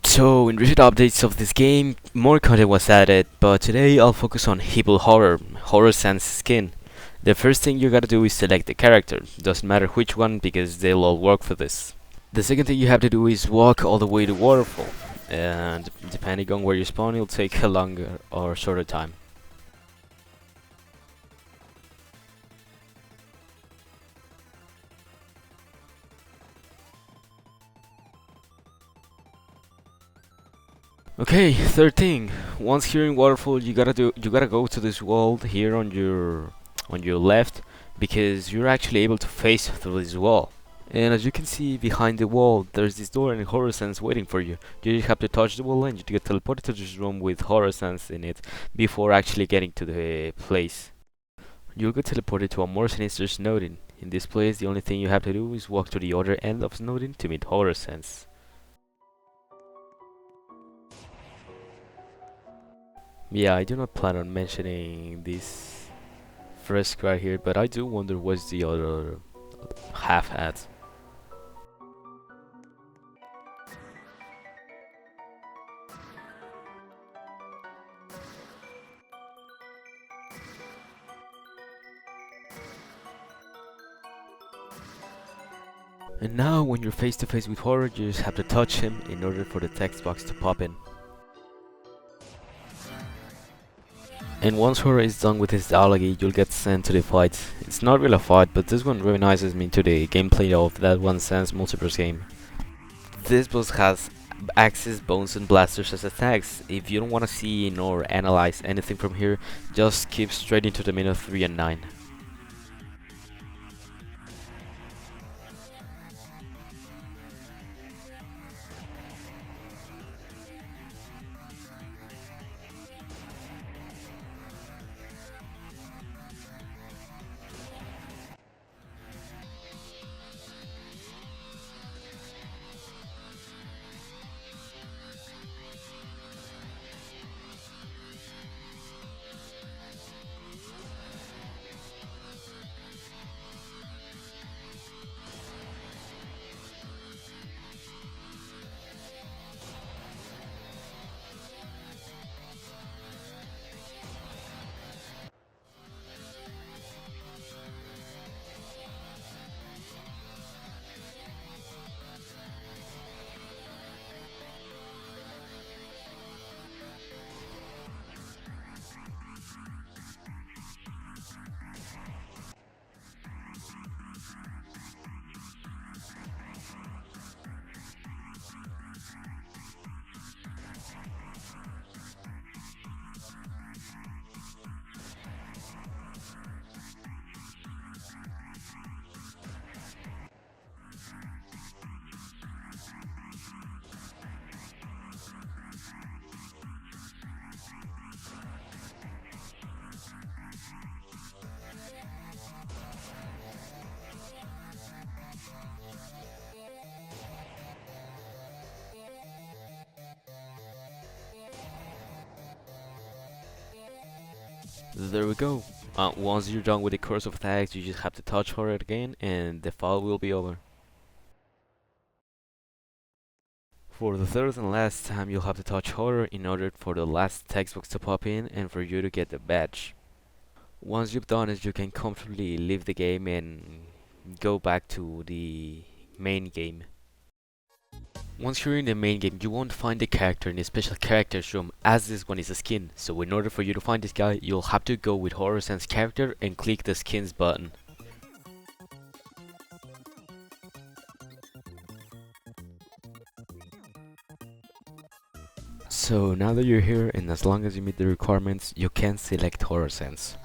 So, in recent updates of this game, more content was added, but today I'll focus on Hebel Horror Sans skin. The first thing you gotta do is select the character, doesn't matter which one because they'll all work for this. The second thing you have to do is walk all the way to Waterfall, and depending on where you spawn, it'll take a longer or shorter time. Okay, third thing. Once here in Waterfall, you gotta go to this wall here on your left, because you're actually able to face through this wall. And as you can see behind the wall, there's this door and Horror Sense waiting for you. You just have to touch the wall and you get teleported to this room with Horror Sense in it before actually getting to the place. You'll get teleported to a more sinister Snowdin. In this place, the only thing you have to do is walk to the other end of Snowdin to meet Horror Sense. Yeah, I do not plan on mentioning this first right here, but I do wonder what's the other half at. And now, when you're face to face with Horror, you just have to touch him in order for the text box to pop in. And once Horror is done with his dialogue, you'll get sent to the fight. It's not really a fight, but this one recognizes me to the gameplay of that one Sans Multiverse game. This boss has axes, bones and blasters as attacks. If you don't want to see nor analyze anything from here, just skip straight into the minute 3 and 9. There we go. Once you're done with the course of attacks, you just have to touch Horror again and the file will be over. For the third and last time, you'll have to touch Horror in order for the last text box to pop in and for you to get the badge. Once you've done it, you can comfortably leave the game and go back to the main game. Once you're in the main game, you won't find the character in the special characters room, as this one is a skin. So in order for you to find this guy, you'll have to go with Horror Sense character and click the skins button. So now that you're here, and as long as you meet the requirements, you can select Horror Sense.